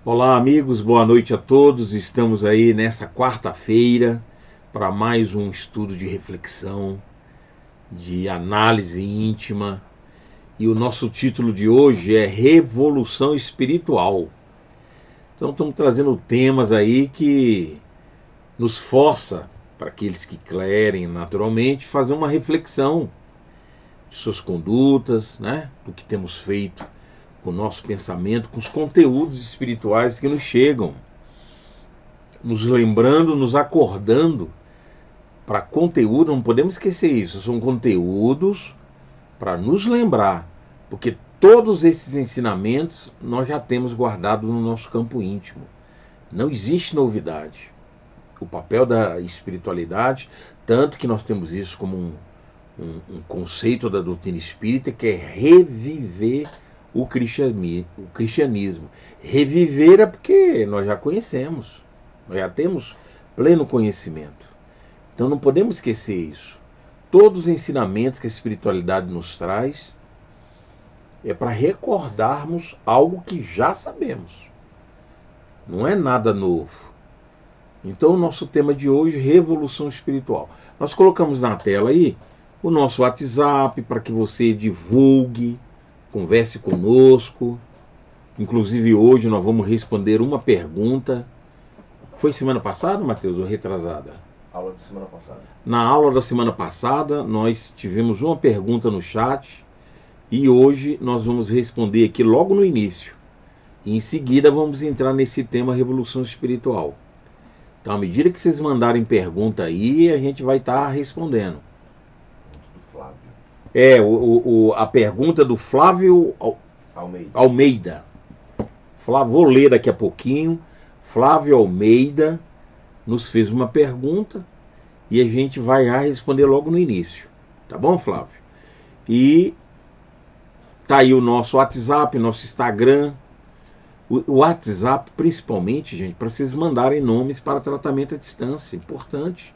Olá amigos, boa noite a todos. Estamos aí nessa quarta-feira para mais um estudo de reflexão, de análise íntima. E o nosso título de hoje é Revolução Espiritual. Então estamos trazendo temas aí que nos força, para aqueles que querem naturalmente, fazer uma reflexão de suas condutas, né? Do que temos feito com o nosso pensamento, com os conteúdos espirituais que nos chegam, nos lembrando, nos acordando para conteúdo. Não podemos esquecer isso, são conteúdos para nos lembrar, porque todos esses ensinamentos nós já temos guardados no nosso campo íntimo. Não existe novidade. O papel da espiritualidade, tanto que nós temos isso como um conceito da doutrina espírita, que é reviver o cristianismo. Reviver é porque nós já conhecemos, nós já temos pleno conhecimento. Então não podemos esquecer isso. Todos os ensinamentos que a espiritualidade nos traz é para recordarmos algo que já sabemos. Não é nada novo. Então o nosso tema de hoje, revolução espiritual. Nós colocamos na tela aí o nosso WhatsApp para que você divulgue, converse conosco. Inclusive hoje nós vamos responder uma pergunta. Foi semana passada, Matheus, ou retrasada? Aula de semana passada. Na aula da semana passada nós tivemos uma pergunta no chat e hoje nós vamos responder aqui logo no início. E em seguida vamos entrar nesse tema Revolução Espiritual. Então à medida que vocês mandarem pergunta aí, a gente vai estar respondendo. A pergunta do Flávio Almeida. Vou ler daqui a pouquinho. Flávio Almeida nos fez uma pergunta e a gente vai responder logo no início. Tá bom, Flávio? E tá aí o nosso WhatsApp, nosso Instagram. O WhatsApp, principalmente, gente, para vocês mandarem nomes para tratamento à distância. Importante.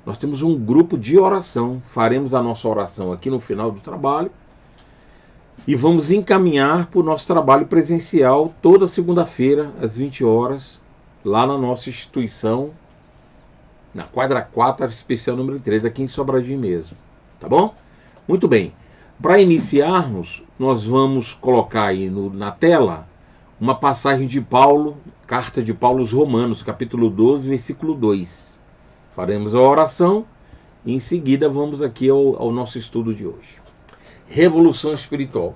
Nós temos um grupo de oração. Faremos a nossa oração aqui no final do trabalho. E vamos encaminhar para o nosso trabalho presencial toda segunda-feira, às 20 horas, lá na nossa instituição, na quadra 4, área especial número 3, aqui em Sobradinho mesmo. Tá bom? Muito bem. Para iniciarmos, nós vamos colocar aí na tela uma passagem de Paulo, carta de Paulo aos Romanos, capítulo 12, versículo 2. Faremos a oração e em seguida vamos aqui ao nosso estudo de hoje. Revolução espiritual.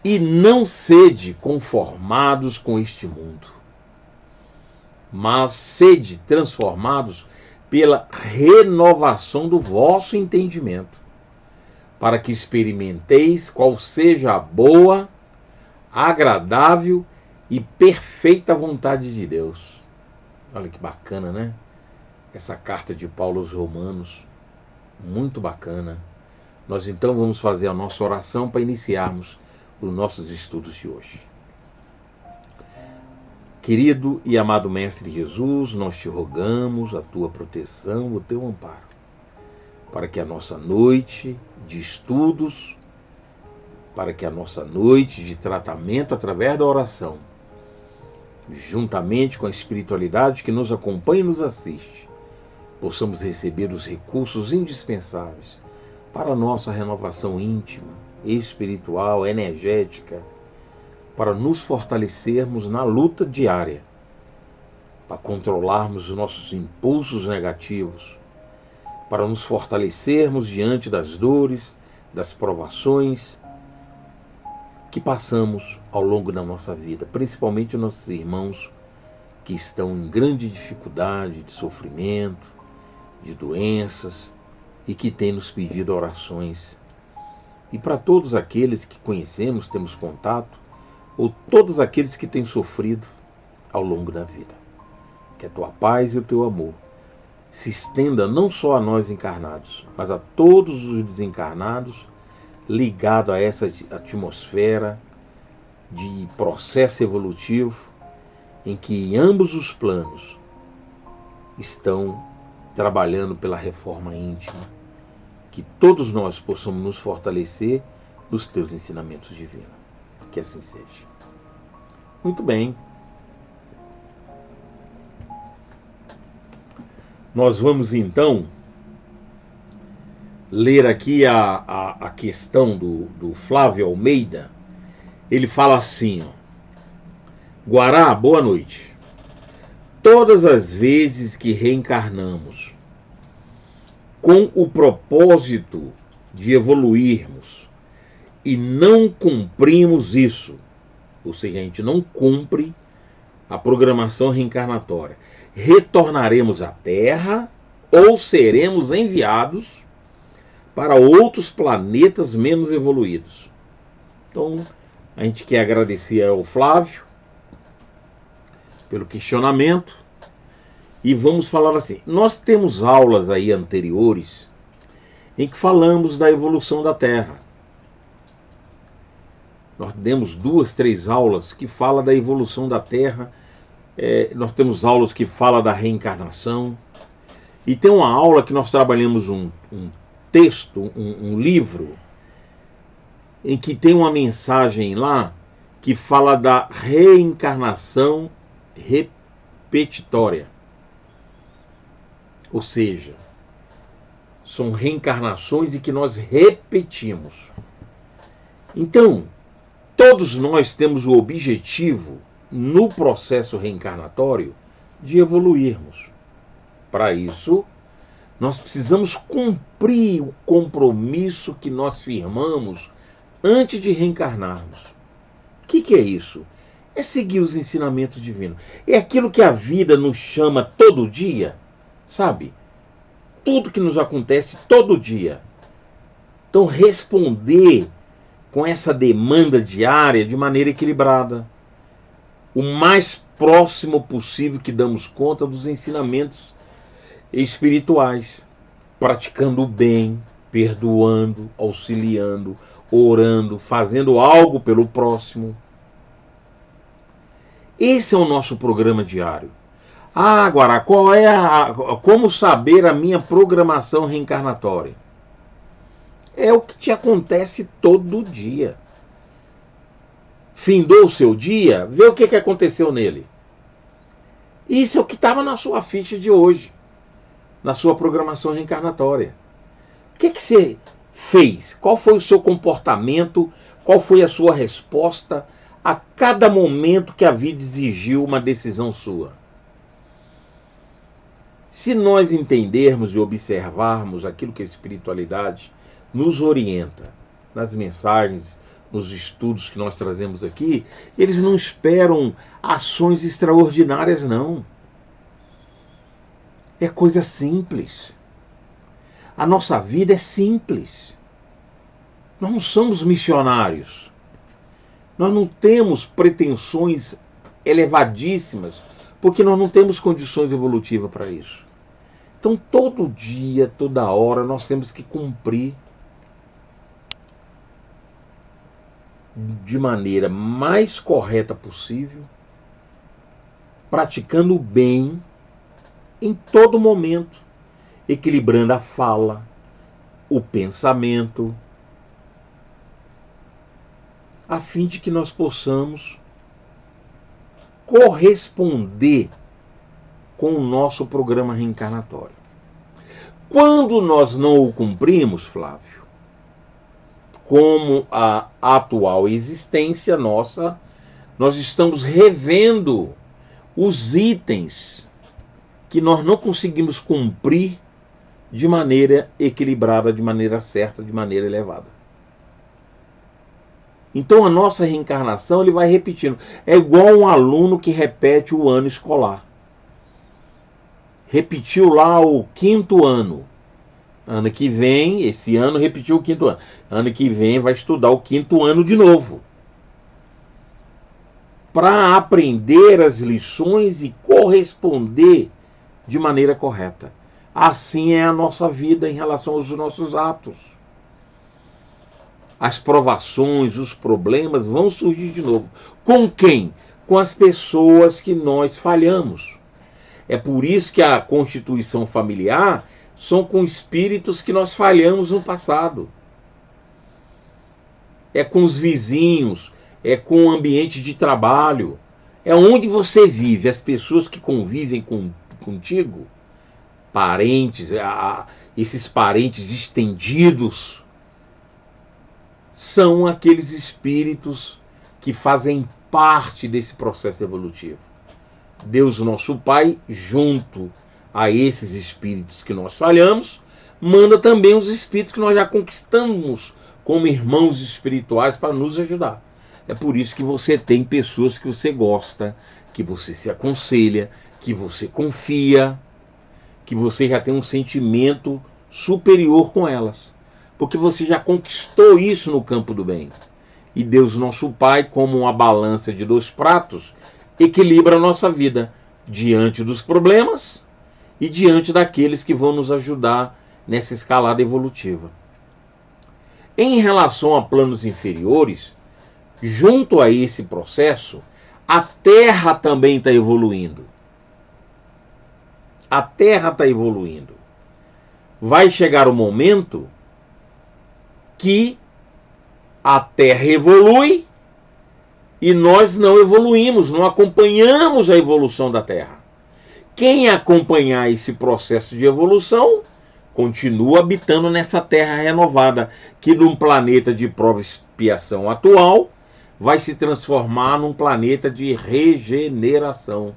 E não sede conformados com este mundo, mas sede transformados pela renovação do vosso entendimento, para que experimenteis qual seja a boa, agradável e perfeita vontade de Deus. Olha que bacana, né? Essa carta de Paulo aos Romanos, muito bacana. Nós então vamos fazer a nossa oração para iniciarmos os nossos estudos de hoje. Querido e amado Mestre Jesus, nós te rogamos a tua proteção, o teu amparo, para que a nossa noite de estudos, para que a nossa noite de tratamento através da oração, juntamente com a espiritualidade que nos acompanha e nos assiste, possamos receber os recursos indispensáveis para a nossa renovação íntima, espiritual, energética, para nos fortalecermos na luta diária, para controlarmos os nossos impulsos negativos, para nos fortalecermos diante das dores, das provações que passamos ao longo da nossa vida, principalmente nossos irmãos que estão em grande dificuldade de sofrimento, de doenças e que têm nos pedido orações. E para todos aqueles que conhecemos, temos contato, ou todos aqueles que têm sofrido ao longo da vida. Que a tua paz e o teu amor se estenda não só a nós encarnados, mas a todos os desencarnados ligados a essa atmosfera de processo evolutivo em que ambos os planos estão trabalhando pela reforma íntima. Que todos nós possamos nos fortalecer nos teus ensinamentos divinos. Que assim seja. Muito bem. Nós vamos então ler aqui a questão do Flávio Almeida. Ele fala assim, ó: Guará, boa noite. Todas as vezes que reencarnamos com o propósito de evoluirmos e não cumprimos isso, ou seja, a gente não cumpre a programação reencarnatória, retornaremos à Terra ou seremos enviados para outros planetas menos evoluídos. Então, a gente quer agradecer ao Flávio pelo questionamento. E vamos falar assim, nós temos aulas aí anteriores em que falamos da evolução da Terra. Nós demos 2, 3 aulas que falam da evolução da Terra. Nós temos aulas que falam da reencarnação. E tem uma aula que nós trabalhamos um texto, um livro, em que tem uma mensagem lá que fala da reencarnação repetitória. Ou seja, são reencarnações em que nós repetimos. Então, todos nós temos o objetivo, no processo reencarnatório, de evoluirmos. Para isso, nós precisamos cumprir o compromisso que nós firmamos antes de reencarnarmos. O que é isso? É seguir os ensinamentos divinos. É aquilo que a vida nos chama todo dia. Sabe? Tudo que nos acontece todo dia. Então, responder com essa demanda diária de maneira equilibrada. O mais próximo possível que damos conta dos ensinamentos espirituais. Praticando o bem, perdoando, auxiliando, orando, fazendo algo pelo próximo. Esse é o nosso programa diário. Agora, como saber a minha programação reencarnatória? É o que te acontece todo dia. Findou o seu dia, vê o que aconteceu nele. Isso é o que estava na sua ficha de hoje, na sua programação reencarnatória. O que você fez? Qual foi o seu comportamento? Qual foi a sua resposta a cada momento que a vida exigiu uma decisão sua. Se nós entendermos e observarmos aquilo que a espiritualidade nos orienta, nas mensagens, nos estudos que nós trazemos aqui, eles não esperam ações extraordinárias, não. É coisa simples. A nossa vida é simples. Nós não somos missionários. Nós não temos pretensões elevadíssimas, porque nós não temos condições evolutivas para isso. Então, todo dia, toda hora, nós temos que cumprir de maneira mais correta possível, praticando o bem em todo momento, equilibrando a fala, o pensamento, a fim de que nós possamos corresponder com o nosso programa reencarnatório. Quando nós não o cumprimos, Flávio, como a atual existência nossa, nós estamos revendo os itens que nós não conseguimos cumprir de maneira equilibrada, de maneira certa, de maneira elevada. Então a nossa reencarnação ele vai repetindo. É igual um aluno que repete o ano escolar. Repetiu lá o 5º ano. Ano que vem, esse ano repetiu o 5º ano. Ano que vem vai estudar o 5º ano de novo. Para aprender as lições e corresponder de maneira correta. Assim é a nossa vida em relação aos nossos atos. As provações, os problemas vão surgir de novo. Com quem? Com as pessoas que nós falhamos. É por isso que a constituição familiar são com espíritos que nós falhamos no passado. É com os vizinhos, é com o ambiente de trabalho, é onde você vive, as pessoas que convivem contigo, parentes, esses parentes estendidos, são aqueles espíritos que fazem parte desse processo evolutivo. Deus, nosso Pai, junto a esses espíritos que nós falhamos, manda também os espíritos que nós já conquistamos como irmãos espirituais para nos ajudar. É por isso que você tem pessoas que você gosta, que você se aconselha, que você confia, que você já tem um sentimento superior com elas. Porque você já conquistou isso no campo do bem. E Deus, nosso Pai, como uma balança de 2 pratos, equilibra a nossa vida diante dos problemas e diante daqueles que vão nos ajudar nessa escalada evolutiva. Em relação a planos inferiores, junto a esse processo, a Terra também está evoluindo. A Terra está evoluindo. Vai chegar o momento que a Terra evolui e nós não evoluímos, não acompanhamos a evolução da Terra. Quem acompanhar esse processo de evolução continua habitando nessa Terra renovada, que num planeta de prova e expiação atual vai se transformar num planeta de regeneração.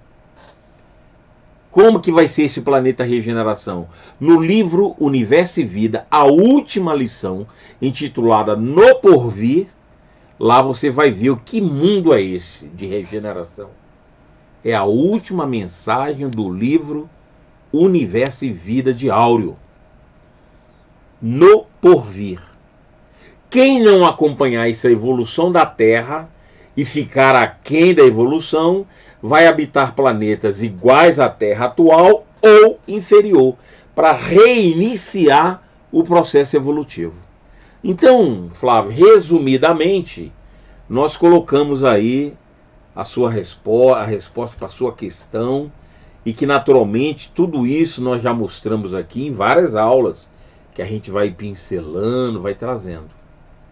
Como que vai ser esse planeta regeneração? No livro Universo e Vida, a última lição, intitulada No Porvir, lá você vai ver o que mundo é esse de regeneração. É a última mensagem do livro Universo e Vida de Áureo. No Porvir. Quem não acompanhar essa evolução da Terra e ficar aquém da evolução, vai habitar planetas iguais à Terra atual ou inferior, para reiniciar o processo evolutivo. Então, Flávio, resumidamente, nós colocamos aí a resposta para a sua questão, e que naturalmente tudo isso nós já mostramos aqui em várias aulas, que a gente vai pincelando, vai trazendo.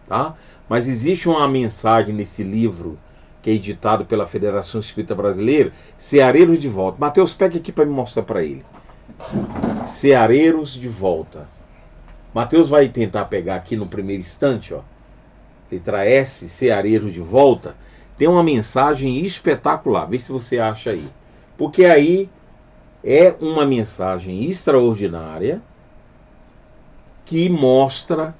Tá? Mas existe uma mensagem nesse livro, que é editado pela Federação Espírita Brasileira, Ceareiros de Volta. Mateus, pega aqui para me mostrar para ele. Ceareiros de Volta. Mateus vai tentar pegar aqui no primeiro instante, ó. Letra S, Ceareiros de Volta, tem uma mensagem espetacular. Vê se você acha aí. Porque aí é uma mensagem extraordinária que mostra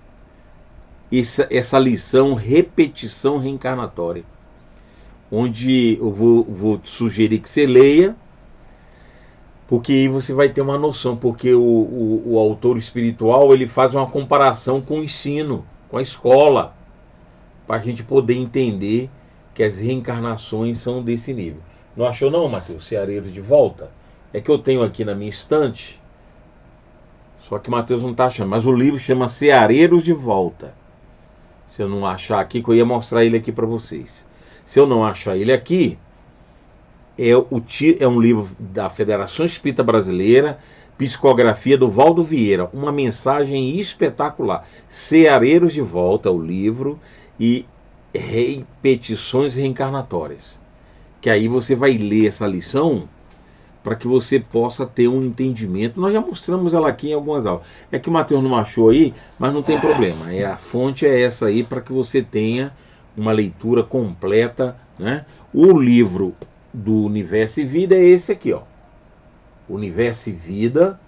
essa lição repetição reencarnatória. Onde eu vou sugerir que você leia, porque aí você vai ter uma noção, porque o autor espiritual ele faz uma comparação com o ensino, com a escola, para a gente poder entender que as reencarnações são desse nível. Não achou não, Mateus? Ceareiro de Volta? É que eu tenho aqui na minha estante, só que o Mateus não está achando, mas o livro chama Ceareiros de Volta. Se eu não achar aqui, que eu ia mostrar ele aqui para vocês. Se eu não achar ele aqui, é um livro da Federação Espírita Brasileira, psicografia do Valdo Vieira, uma mensagem espetacular. Ceareiros de Volta, o livro, e repetições reencarnatórias. Que aí você vai ler essa lição para que você possa ter um entendimento. Nós já mostramos ela aqui em algumas aulas. É que o Mateus não achou aí, mas não tem problema. A fonte é essa aí para que você tenha uma leitura completa, né? O livro do Universo e Vida é esse aqui, ó. Universo e Vida,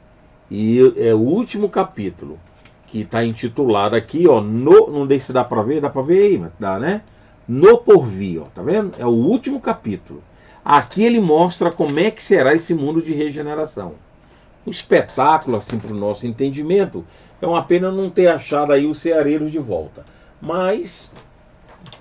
e é o último capítulo, que está intitulado aqui, ó, não sei se dá para ver aí, dá, né? No Porvir, ó, tá vendo? É o último capítulo. Aqui ele mostra como é que será esse mundo de regeneração. Um espetáculo, assim, para o nosso entendimento. É uma pena não ter achado aí os Ceareiros de Volta. Mas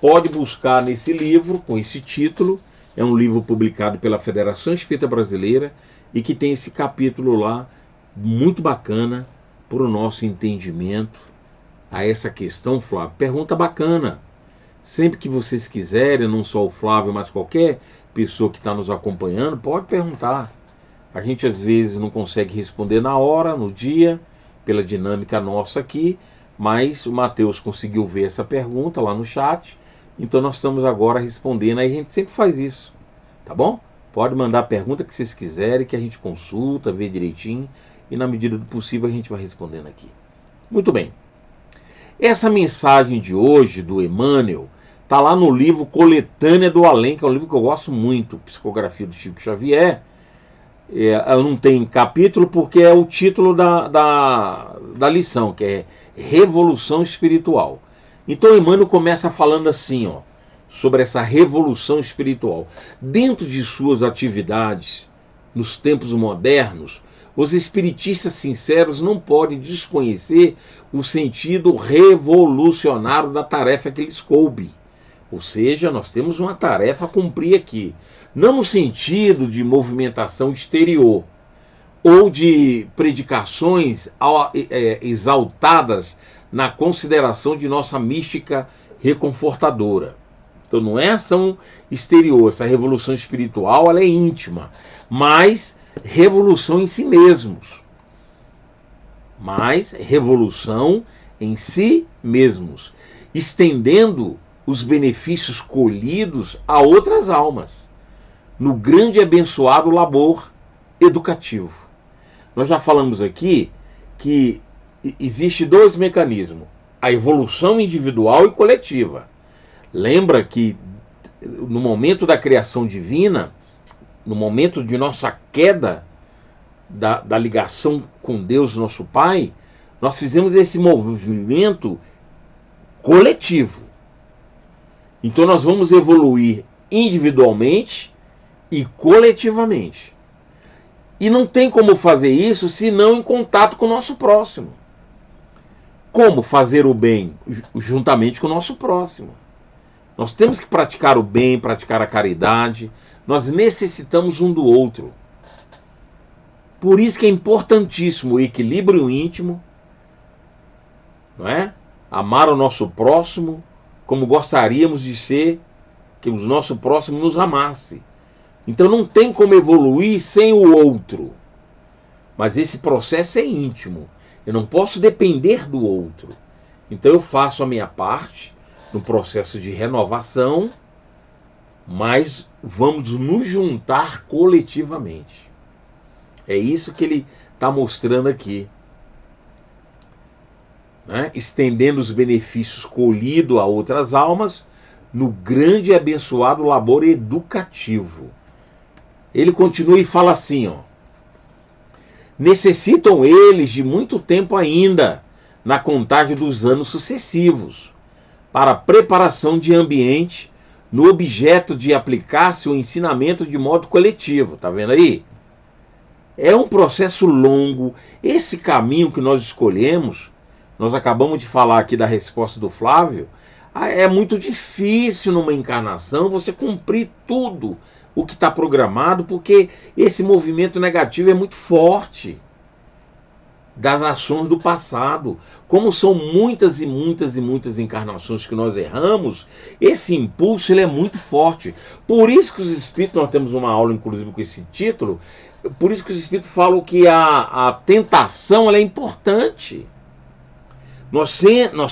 pode buscar nesse livro, com esse título. É um livro publicado pela Federação Espírita Brasileira e que tem esse capítulo lá, muito bacana, para o nosso entendimento a essa questão, Flávio. Pergunta bacana. Sempre que vocês quiserem, não só o Flávio, mas qualquer pessoa que está nos acompanhando, pode perguntar. A gente às vezes não consegue responder na hora, no dia, pela dinâmica nossa aqui, mas o Mateus conseguiu ver essa pergunta lá no chat, então nós estamos agora respondendo, aí a gente sempre faz isso, tá bom? Pode mandar a pergunta que vocês quiserem, que a gente consulta, vê direitinho, e na medida do possível a gente vai respondendo aqui. Muito bem. Essa mensagem de hoje, do Emmanuel, está lá no livro Coletânea do Além, que é um livro que eu gosto muito, Psicografia do Chico Xavier. Ela não tem capítulo porque é o título da lição, que é Revolução Espiritual. Então Emmanuel começa falando assim, ó, sobre essa revolução espiritual. Dentro de suas atividades, nos tempos modernos, os espiritistas sinceros não podem desconhecer o sentido revolucionário da tarefa que lhes coube. Ou seja, nós temos uma tarefa a cumprir aqui. Não no sentido de movimentação exterior ou de predicações exaltadas na consideração de nossa mística reconfortadora. Então não é ação exterior, essa revolução espiritual ela é íntima, mas revolução em si mesmos. Mas revolução em si mesmos, estendendo os benefícios colhidos a outras almas, no grande e abençoado labor educativo. Nós já falamos aqui que existe dois mecanismos, a evolução individual e coletiva. Lembra que no momento da criação divina, no momento de nossa queda da ligação com Deus, nosso Pai, nós fizemos esse movimento coletivo. Então nós vamos evoluir individualmente e coletivamente. E não tem como fazer isso senão em contato com o nosso próximo. Como fazer o bem? Juntamente com o nosso próximo. Nós temos que praticar o bem, praticar a caridade. Nós necessitamos um do outro. Por isso que é importantíssimo o equilíbrio íntimo, não é? Amar o nosso próximo como gostaríamos de ser, que o nosso próximo nos amasse. Então não tem como evoluir sem o outro. Mas esse processo é íntimo. Eu não posso depender do outro. Então eu faço a minha parte no processo de renovação, mas vamos nos juntar coletivamente. É isso que ele está mostrando aqui. Né? Estendendo os benefícios colhidos a outras almas, no grande e abençoado labor educativo. Ele continua e fala assim, ó: necessitam eles de muito tempo ainda, na contagem dos anos sucessivos, para a preparação de ambiente no objeto de aplicar-se o ensinamento de modo coletivo. Tá vendo aí? É um processo longo. Esse caminho que nós escolhemos, nós acabamos de falar aqui da resposta do Flávio, é muito difícil numa encarnação você cumprir tudo o que está programado, porque esse movimento negativo é muito forte das ações do passado. Como são muitas e muitas e muitas encarnações que nós erramos, esse impulso ele é muito forte. Por isso que os espíritos, nós temos uma aula inclusive com esse título, por isso que os espíritos falam que a tentação ela é importante. Nós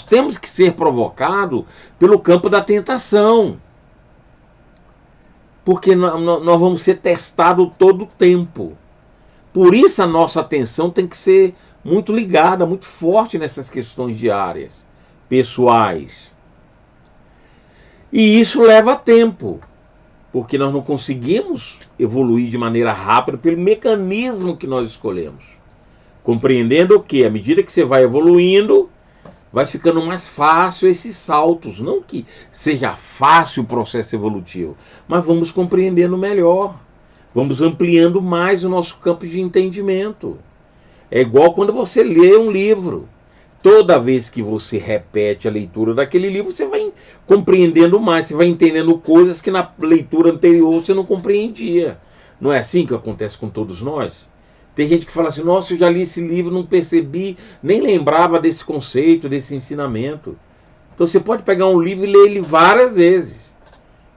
temos que ser provocados pelo campo da tentação. Porque nós vamos ser testados todo o tempo. Por isso a nossa atenção tem que ser muito ligada, muito forte nessas questões diárias, pessoais. E isso leva tempo, porque nós não conseguimos evoluir de maneira rápida pelo mecanismo que nós escolhemos. Compreendendo que, à medida que você vai evoluindo, vai ficando mais fácil esses saltos. Não que seja fácil o processo evolutivo, mas vamos compreendendo melhor. Vamos ampliando mais o nosso campo de entendimento. É igual quando você lê um livro. Toda vez que você repete a leitura daquele livro, você vai compreendendo mais, você vai entendendo coisas que na leitura anterior você não compreendia. Não é assim que acontece com todos nós? Tem gente que fala assim: nossa, eu já li esse livro, não percebi, nem lembrava desse conceito, desse ensinamento. Então você pode pegar um livro e ler ele várias vezes.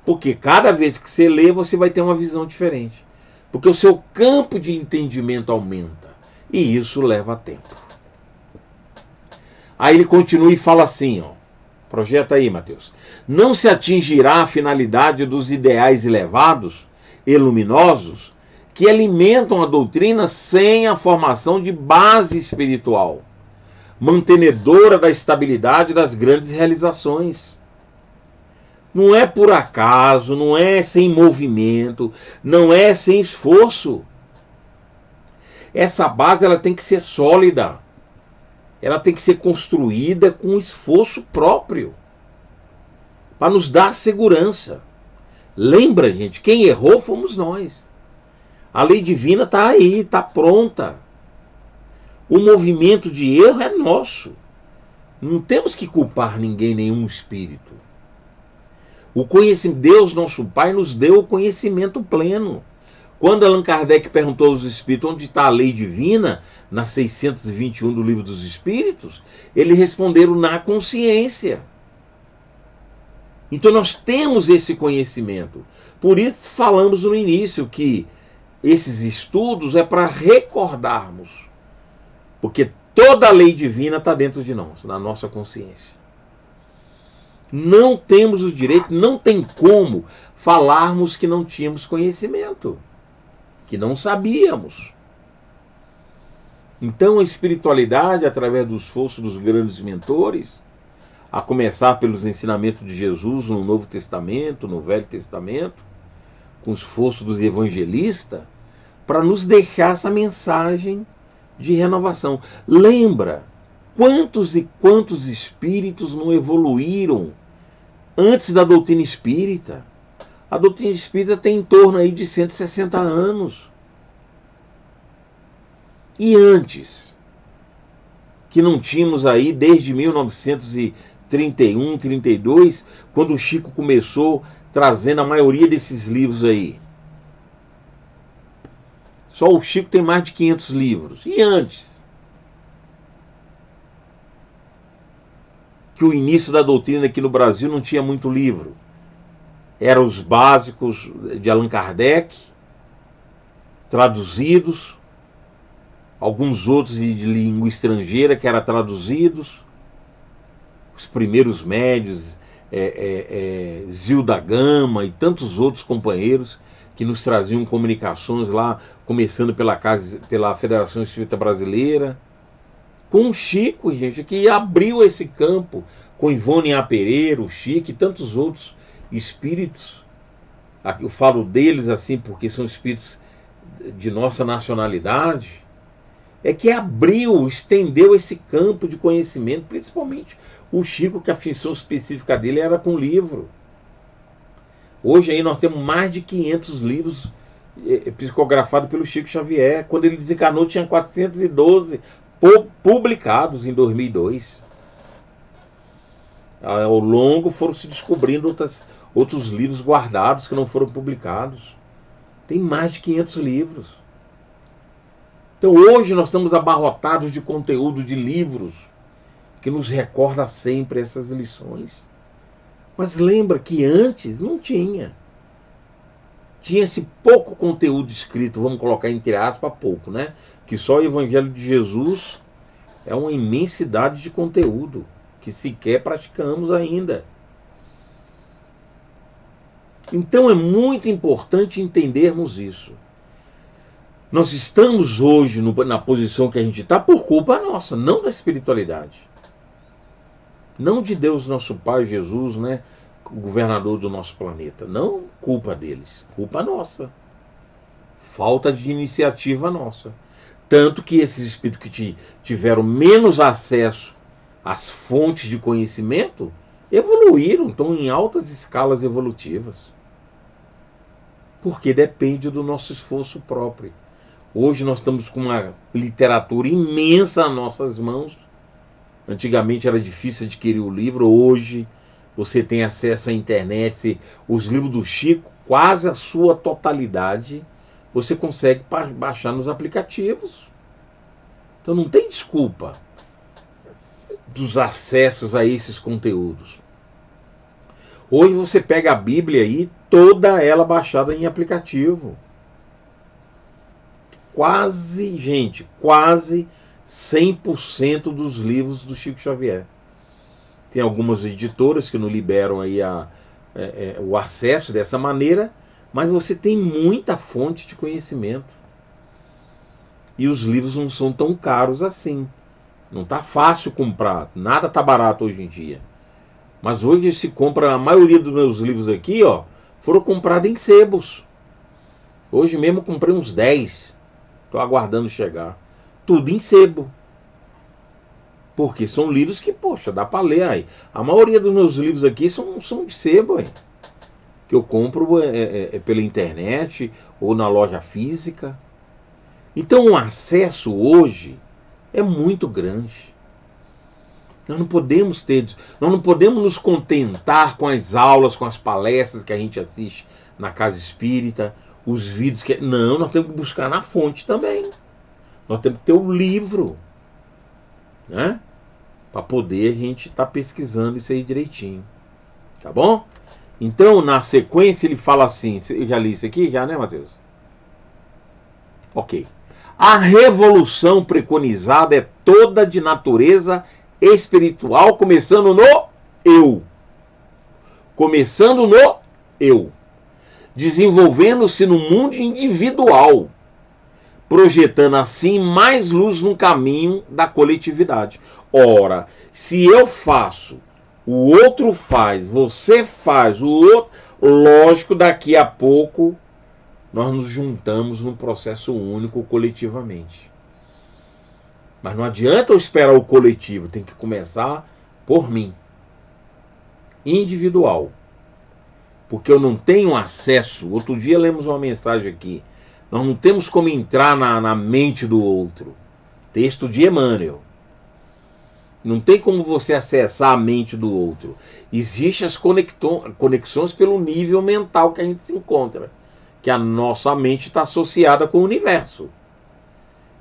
Porque cada vez que você lê, você vai ter uma visão diferente. Porque o seu campo de entendimento aumenta. E isso leva tempo. Aí ele continua e fala assim, ó. Projeta aí, Mateus. Não se atingirá a finalidade dos ideais elevados e luminosos que alimentam a doutrina sem a formação de base espiritual, mantenedora da estabilidade das grandes realizações. Não é por acaso, não é sem movimento, não é sem esforço. Essa base ela tem que ser sólida. Ela tem que ser construída com esforço próprio, para nos dar segurança. Lembra, gente, quem errou fomos nós. A lei divina está aí, está pronta. O movimento de erro é nosso. Não temos que culpar ninguém, nenhum espírito. O conhecimento, Deus, nosso Pai, nos deu o conhecimento pleno. Quando Allan Kardec perguntou aos espíritos onde está a lei divina, na 621 do Livro dos Espíritos, eles responderam: na consciência. Então nós temos esse conhecimento. Por isso falamos no início que esses estudos é para recordarmos. Porque toda a lei divina está dentro de nós, na nossa consciência. Não temos o direito, não tem como falarmos que não tínhamos conhecimento, que não sabíamos. Então a espiritualidade, através do esforço dos grandes mentores, a começar pelos ensinamentos de Jesus no Novo Testamento, no Velho Testamento, com o esforço dos evangelistas, para nos deixar essa mensagem de renovação. Lembra, quantos e quantos espíritos não evoluíram antes da doutrina espírita? A doutrina espírita tem em torno aí de 160 anos. E antes, que não tínhamos aí desde 1931, 32, quando o Chico começou trazendo a maioria desses livros aí. Só o Chico tem mais de 500 livros. E antes? Que o início da doutrina aqui no Brasil não tinha muito livro. Eram os básicos de Allan Kardec, traduzidos, alguns outros de língua estrangeira que eram traduzidos, os primeiros médios, Zil da Gama e tantos outros companheiros que nos traziam comunicações lá, começando pela Federação Espírita Brasileira, com o Chico, gente, que abriu esse campo, com Ivone A. Pereira, o Chico e tantos outros espíritos, eu falo deles assim porque são espíritos de nossa nacionalidade, é que abriu, estendeu esse campo de conhecimento, principalmente o Chico, que a função específica dele era com livro. Hoje aí nós temos mais de 500 livros psicografados pelo Chico Xavier. Quando ele desencarnou tinha 412 publicados em 2002. Ao longo foram se descobrindo outros livros guardados que não foram publicados. Tem mais de 500 livros. Então hoje nós estamos abarrotados de conteúdo de livros que nos recorda sempre essas lições. Mas lembra que antes não tinha. Tinha-se pouco conteúdo escrito, vamos colocar entre aspas pouco, né? Que só o Evangelho de Jesus é uma imensidade de conteúdo que sequer praticamos ainda. Então é muito importante entendermos isso. Nós estamos hoje na posição que a gente está por culpa nossa, não da espiritualidade. Não de Deus, nosso Pai, Jesus, né? O governador do nosso planeta. Não culpa deles, culpa nossa. Falta de iniciativa nossa. Tanto que esses espíritos que tiveram menos acesso às fontes de conhecimento evoluíram, estão em altas escalas evolutivas. Porque depende do nosso esforço próprio. Hoje nós estamos com uma literatura imensa nas nossas mãos. Antigamente era difícil adquirir o livro, hoje você tem acesso à internet, os livros do Chico, quase a sua totalidade, você consegue baixar nos aplicativos. Então não tem desculpa dos acessos a esses conteúdos. Hoje você pega a Bíblia aí, toda ela baixada em aplicativo. Quase, gente, quase 100% dos livros do Chico Xavier. Tem algumas editoras que não liberam aí o acesso dessa maneira, mas você tem muita fonte de conhecimento. E os livros não são tão caros assim. Não está fácil comprar, nada está barato hoje em dia. Mas hoje se compra, a maioria dos meus livros aqui, ó, foram comprados em sebos. Hoje mesmo eu comprei uns 10. Estou aguardando chegar. Tudo em sebo. Porque são livros que, poxa, dá para ler aí. A maioria dos meus livros aqui são de sebo aí. Que eu compro pela internet ou na loja física. Então o acesso hoje é muito grande. Nós não podemos nos contentar com as aulas, com as palestras que a gente assiste na casa espírita, os vídeos que... Não, nós temos que buscar na fonte também. Nós temos que ter o livro, né? Para poder a gente estar pesquisando isso aí direitinho. Tá bom? Então, na sequência, ele fala assim... Eu já li isso aqui? Já, né, Matheus? Ok. A revolução preconizada é toda de natureza espiritual, começando no eu. Começando no eu. Desenvolvendo-se no mundo individual, projetando assim mais luz no caminho da coletividade. Ora, se eu faço, o outro faz, você faz, o outro... Lógico, daqui a pouco nós nos juntamos num processo único coletivamente. Mas não adianta eu esperar o coletivo, tem que começar por mim. Individual. Porque eu não tenho acesso. Outro dia lemos uma mensagem aqui. Nós não temos como entrar na mente do outro. Texto de Emmanuel. Não tem como você acessar a mente do outro. Existem as conexões pelo nível mental que a gente se encontra. Que a nossa mente está associada com o universo.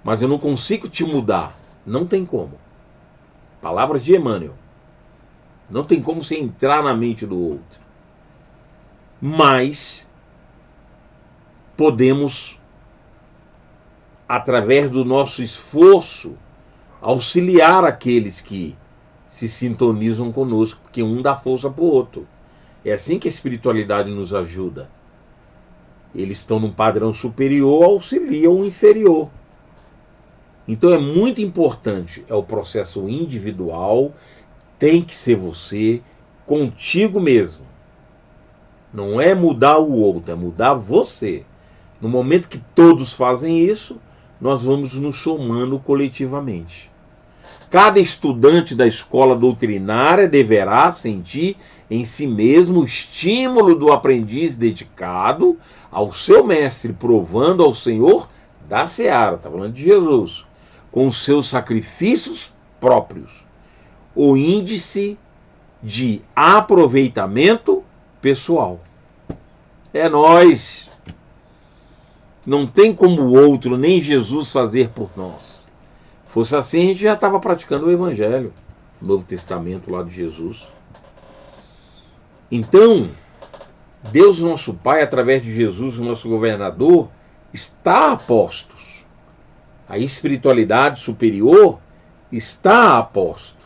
Mas eu não consigo te mudar. Não tem como. Palavras de Emmanuel. Não tem como você entrar na mente do outro. Mas podemos, através do nosso esforço, auxiliar aqueles que se sintonizam conosco, porque um dá força para o outro. É assim que a espiritualidade nos ajuda. Eles estão num padrão superior, auxiliam o inferior. Então é muito importante, é o processo individual, tem que ser você, contigo mesmo. Não é mudar o outro, é mudar você. No momento que todos fazem isso, nós vamos nos somando coletivamente. Cada estudante da escola doutrinária deverá sentir em si mesmo o estímulo do aprendiz dedicado ao seu mestre, provando ao Senhor da seara, está falando de Jesus, com os seus sacrifícios próprios, o índice de aproveitamento pessoal. É nós. Não tem como o outro, nem Jesus, fazer por nós. Fosse assim, a gente já estava praticando o Evangelho, o Novo Testamento lá de Jesus. Então, Deus nosso Pai, através de Jesus, o nosso governador, está a postos. A espiritualidade superior está a postos.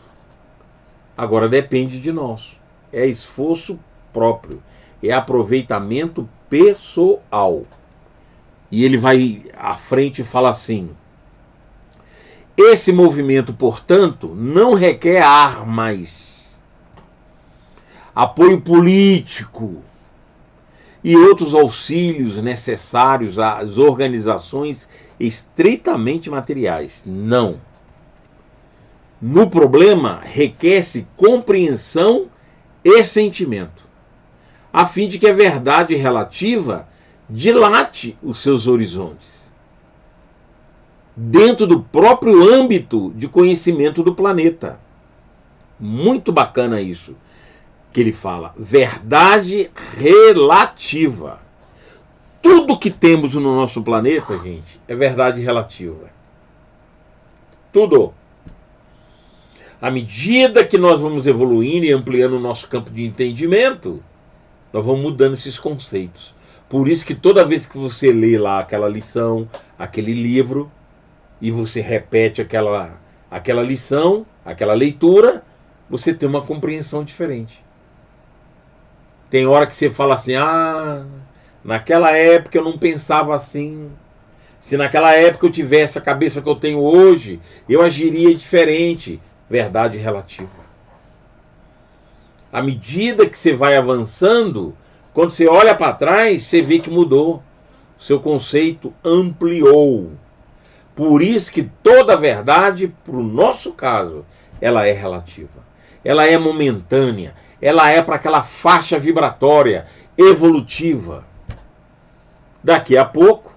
Agora depende de nós. É esforço próprio. É aproveitamento pessoal. E ele vai à frente e fala assim: esse movimento, portanto, não requer armas, apoio político e outros auxílios necessários às organizações estritamente materiais. Não. No problema, requer-se compreensão e sentimento, a fim de que a verdade relativa dilate os seus horizontes, dentro do próprio âmbito de conhecimento do planeta. Muito bacana isso que ele fala. Verdade relativa. Tudo que temos no nosso planeta, gente, é verdade relativa. Tudo. À medida que nós vamos evoluindo e ampliando o nosso campo de entendimento, nós vamos mudando esses conceitos. Por isso que toda vez que você lê lá aquela lição, aquele livro, e você repete aquela lição, aquela leitura, você tem uma compreensão diferente. Tem hora que você fala assim: naquela época eu não pensava assim. Se naquela época eu tivesse a cabeça que eu tenho hoje, eu agiria diferente. Verdade relativa. À medida que você vai avançando, quando você olha para trás, você vê que mudou. Seu conceito ampliou. Por isso que toda verdade, para o nosso caso, ela é relativa. Ela é momentânea. Ela é para aquela faixa vibratória, evolutiva. Daqui a pouco,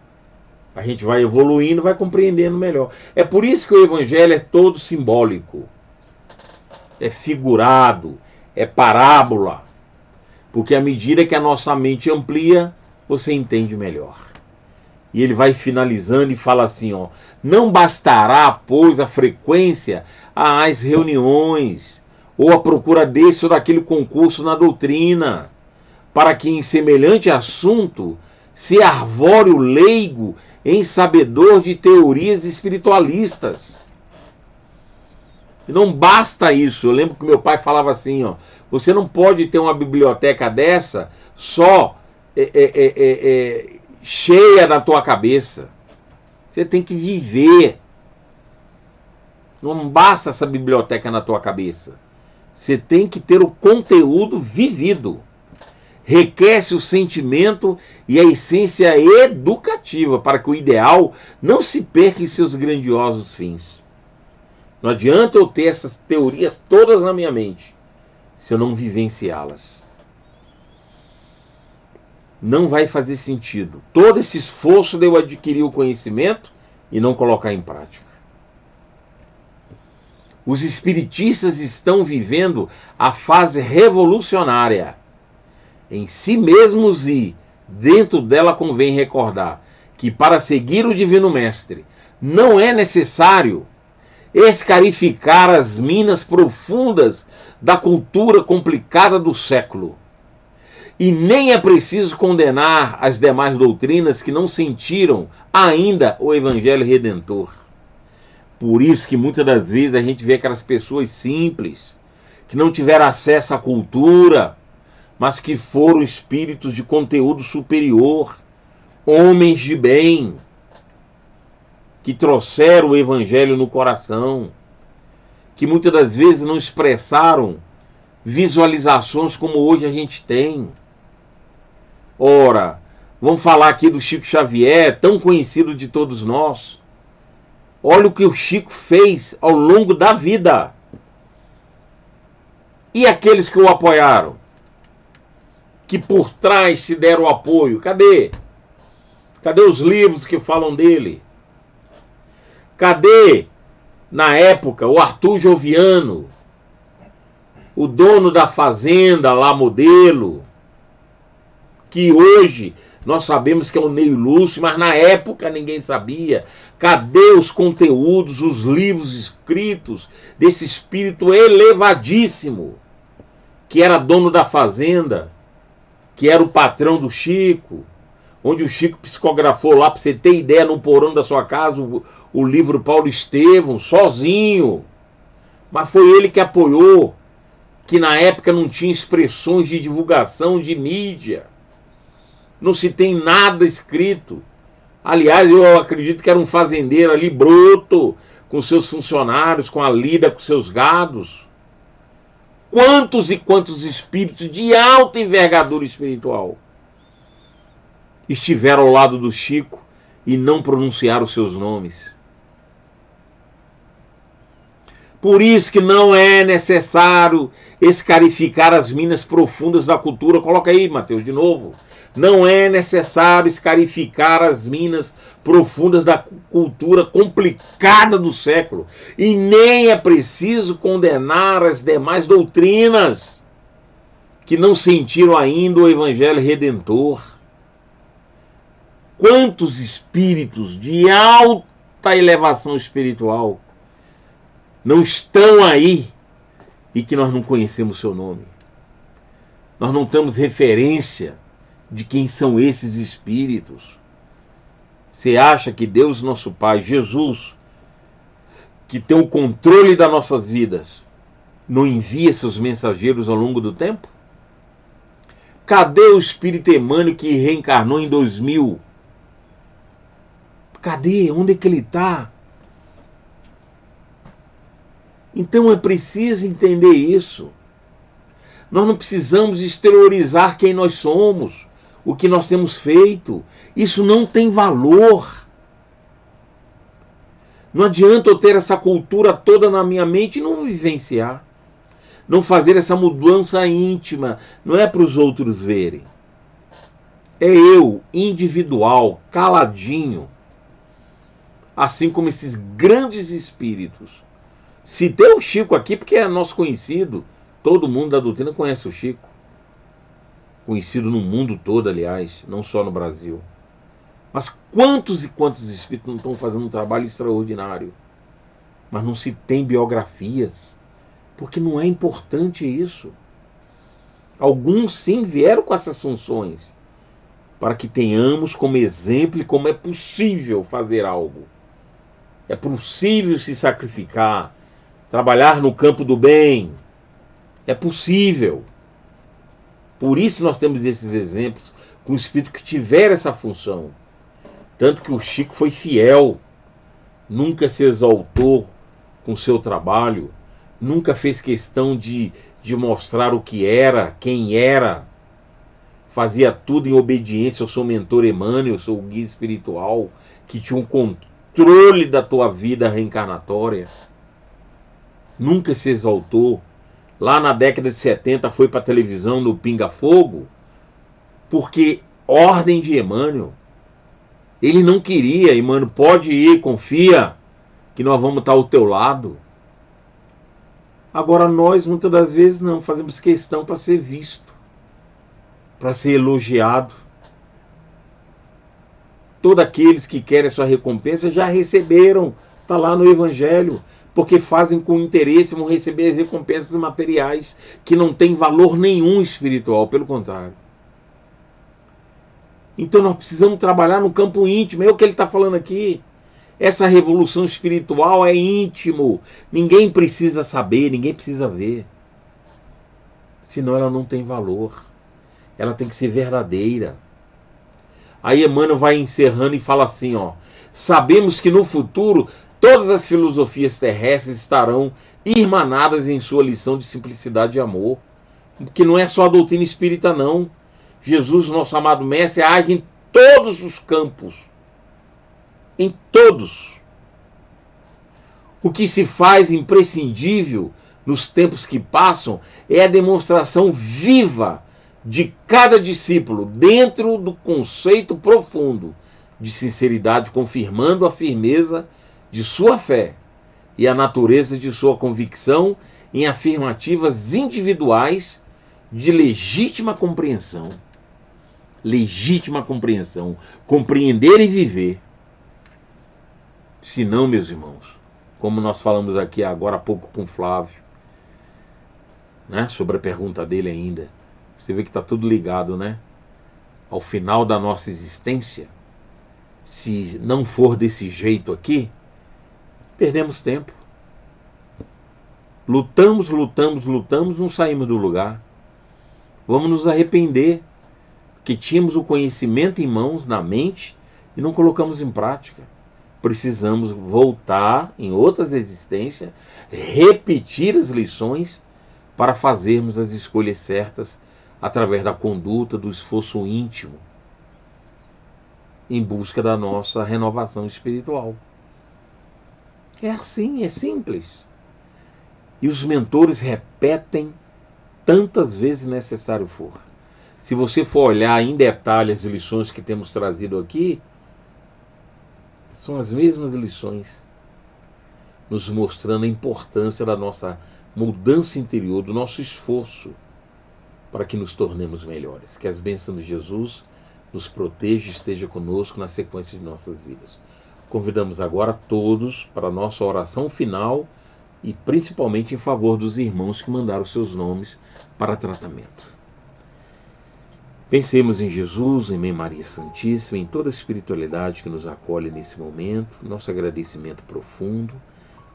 a gente vai evoluindo, vai compreendendo melhor. É por isso que o Evangelho é todo simbólico. É figurado, é parábola. Porque à medida que a nossa mente amplia, você entende melhor. E ele vai finalizando e fala assim: não bastará, pois, a frequência às reuniões, ou a procura desse ou daquele concurso na doutrina, para que em semelhante assunto se arvore o leigo em sabedor de teorias espiritualistas. E não basta isso. Eu lembro que meu pai falava assim: você não pode ter uma biblioteca dessa só cheia na tua cabeça. Você tem que viver. Não basta essa biblioteca na tua cabeça. Você tem que ter o conteúdo vivido. Requer-se o sentimento e a essência educativa para que o ideal não se perca em seus grandiosos fins. Não adianta eu ter essas teorias todas na minha mente se eu não vivenciá-las. Não vai fazer sentido. Todo esse esforço de eu adquirir o conhecimento e não colocar em prática. Os espiritistas estão vivendo a fase revolucionária. Em si mesmos e dentro dela convém recordar que para seguir o Divino Mestre não é necessário escarificar as minas profundas da cultura complicada do século. E nem é preciso condenar as demais doutrinas que não sentiram ainda o Evangelho Redentor. Por isso que muitas das vezes a gente vê aquelas pessoas simples, que não tiveram acesso à cultura, mas que foram espíritos de conteúdo superior, homens de bem, que trouxeram o Evangelho no coração, que muitas das vezes não expressaram visualizações como hoje a gente tem. Ora, vamos falar aqui do Chico Xavier, tão conhecido de todos nós. Olha o que o Chico fez ao longo da vida. E aqueles que o apoiaram? Que por trás se deram apoio? Cadê? Cadê os livros que falam dele? Cadê, na época, o Arthur Joviano, o dono da fazenda lá, Modelo, que hoje nós sabemos que é o Ney Lúcio, mas na época ninguém sabia. Cadê os conteúdos, os livros escritos desse espírito elevadíssimo, que era dono da fazenda, que era o patrão do Chico, onde o Chico psicografou lá, para você ter ideia, no porão da sua casa, o livro Paulo Estevão, sozinho. Mas foi ele que apoiou, que na época não tinha expressões de divulgação de mídia. Não se tem nada escrito. Aliás, eu acredito que era um fazendeiro ali, broto, com seus funcionários, com a lida, com seus gados. Quantos e quantos espíritos de alta envergadura espiritual estiveram ao lado do Chico e não pronunciaram os seus nomes? Por isso que não é necessário escarificar as minas profundas da cultura. Coloca aí, Mateus, de novo. Não é necessário escarificar as minas profundas da cultura complicada do século. E nem é preciso condenar as demais doutrinas que não sentiram ainda o Evangelho Redentor. Quantos espíritos de alta elevação espiritual não estão aí e que nós não conhecemos seu nome? Nós não temos referência de quem são esses espíritos. Você acha que Deus, nosso Pai, Jesus, que tem o controle das nossas vidas, não envia seus mensageiros ao longo do tempo? Cadê o Espírito Emmanuel que reencarnou em 2000? Cadê? Onde é que ele está? Então é preciso entender isso. Nós não precisamos exteriorizar quem nós somos, o que nós temos feito. Isso não tem valor. Não adianta eu ter essa cultura toda na minha mente e não vivenciar. Não fazer essa mudança íntima. Não é para os outros verem. É eu, individual, caladinho. Assim como esses grandes espíritos. Citei o Chico aqui porque é nosso conhecido. Todo mundo da doutrina conhece o Chico. Conhecido no mundo todo, aliás, não só no Brasil. Mas quantos e quantos espíritos não estão fazendo um trabalho extraordinário? Mas não se tem biografias. Porque não é importante isso. Alguns sim vieram com essas funções. Para que tenhamos como exemplo e como é possível fazer algo. É possível se sacrificar. Trabalhar no campo do bem. É possível. Por isso nós temos esses exemplos com espíritos que tiveram essa função. Tanto que o Chico foi fiel. Nunca se exaltou com o seu trabalho. Nunca fez questão de mostrar o que era, quem era. Fazia tudo em obediência ao seu mentor Emmanuel, seu guia espiritual, que tinha um controle da tua vida reencarnatória. Nunca se exaltou. Lá na década de 70 foi para a televisão no Pinga Fogo, porque ordem de Emmanuel. Ele não queria. Emmanuel, pode ir, confia, que nós vamos estar ao teu lado. Agora nós, muitas das vezes, não fazemos questão para ser visto, para ser elogiado. Todos aqueles que querem a sua recompensa já receberam, está lá no Evangelho. Porque fazem com interesse, vão receber as recompensas materiais que não têm valor nenhum espiritual, pelo contrário. Então nós precisamos trabalhar no campo íntimo, é o que ele está falando aqui. Essa revolução espiritual é íntimo, ninguém precisa saber, ninguém precisa ver. Senão ela não tem valor, ela tem que ser verdadeira. Aí Emmanuel vai encerrando e fala assim, ó: sabemos que no futuro todas as filosofias terrestres estarão irmanadas em sua lição de simplicidade e amor. Porque não é só a doutrina espírita, não. Jesus, nosso amado Mestre, age em todos os campos. Em todos. O que se faz imprescindível nos tempos que passam é a demonstração viva de cada discípulo dentro do conceito profundo de sinceridade, confirmando a firmeza de sua fé e a natureza de sua convicção em afirmativas individuais de legítima compreensão. Legítima compreensão. Compreender e viver. Se não, meus irmãos, como nós falamos aqui agora há pouco com o Flávio, né, sobre a pergunta dele ainda, você vê que está tudo ligado, né? Ao final da nossa existência, se não for desse jeito aqui, perdemos tempo. Lutamos, não saímos do lugar. Vamos nos arrepender, que tínhamos o conhecimento em mãos, na mente, e não colocamos em prática. Precisamos voltar em outras existências, repetir as lições para fazermos as escolhas certas através da conduta, do esforço íntimo, em busca da nossa renovação espiritual. É assim, é simples. E os mentores repetem tantas vezes necessário for. Se você for olhar em detalhe as lições que temos trazido aqui, são as mesmas lições, nos mostrando a importância da nossa mudança interior, do nosso esforço para que nos tornemos melhores. Que as bênçãos de Jesus nos proteja e esteja conosco na sequência de nossas vidas. Convidamos agora todos para a nossa oração final e principalmente em favor dos irmãos que mandaram seus nomes para tratamento. Pensemos em Jesus, em Mãe Maria Santíssima, em toda a espiritualidade que nos acolhe nesse momento, nosso agradecimento profundo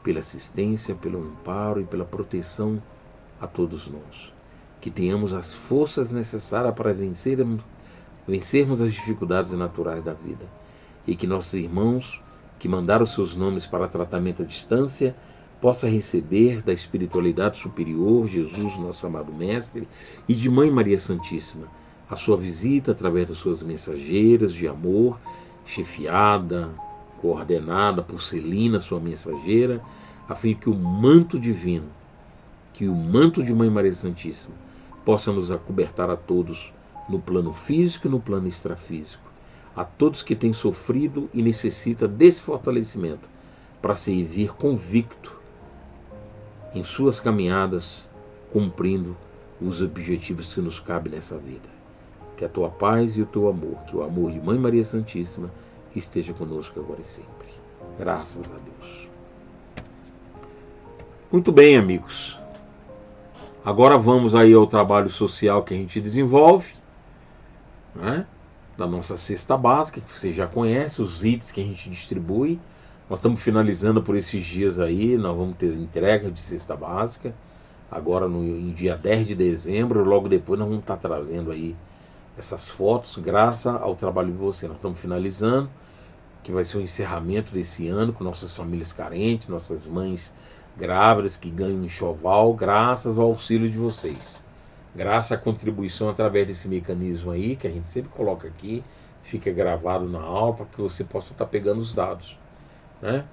pela assistência, pelo amparo e pela proteção a todos nós. Que tenhamos as forças necessárias para vencermos as dificuldades naturais da vida. E que nossos irmãos que mandaram seus nomes para tratamento à distância possam receber da espiritualidade superior, Jesus, nosso amado Mestre, e de Mãe Maria Santíssima, a sua visita através das suas mensageiras de amor, chefiada, coordenada por Celina, sua mensageira, a fim que o manto divino, que o manto de Mãe Maria Santíssima, possa nos acobertar a todos no plano físico e no plano extrafísico, a todos que têm sofrido e necessitam desse fortalecimento para servir convicto em suas caminhadas, cumprindo os objetivos que nos cabem nessa vida. Que a tua paz e o teu amor, que o amor de Mãe Maria Santíssima esteja conosco agora e sempre. Graças a Deus. Muito bem, amigos. Agora vamos aí ao trabalho social que a gente desenvolve, né? Da nossa cesta básica, que você já conhece, os itens que a gente distribui. Nós estamos finalizando por esses dias aí, nós vamos ter entrega de cesta básica, agora em dia 10 de dezembro, logo depois nós vamos estar trazendo aí essas fotos, graças ao trabalho de você. Nós estamos finalizando, que vai ser o encerramento desse ano com nossas famílias carentes, nossas mães grávidas que ganham um enxoval, graças ao auxílio de vocês. Graças à contribuição através desse mecanismo aí, que a gente sempre coloca aqui, fica gravado na aula, para que você possa estar pegando os dados, né?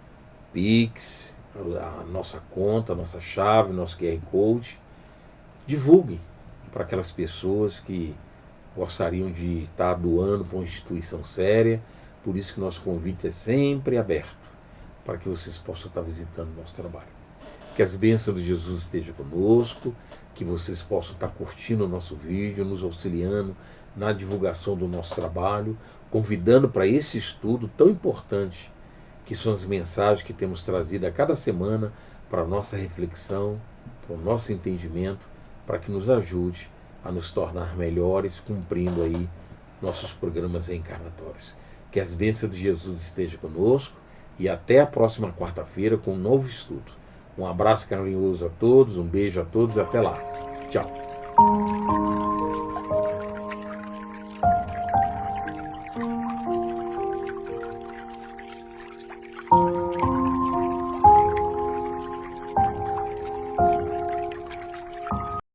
Pix, a nossa conta, a nossa chave, nosso QR Code. Divulguem para aquelas pessoas que gostariam de estar doando para uma instituição séria. Por isso que nosso convite é sempre aberto, para que vocês possam estar visitando o nosso trabalho. Que as bênçãos de Jesus estejam conosco, que vocês possam estar curtindo o nosso vídeo, nos auxiliando na divulgação do nosso trabalho, convidando para esse estudo tão importante, que são as mensagens que temos trazido a cada semana para a nossa reflexão, para o nosso entendimento, para que nos ajude a nos tornar melhores, cumprindo aí nossos programas reencarnatórios. Que as bênçãos de Jesus estejam conosco e até a próxima quarta-feira com um novo estudo. Um abraço carinhoso a todos, um beijo a todos e até lá. Tchau.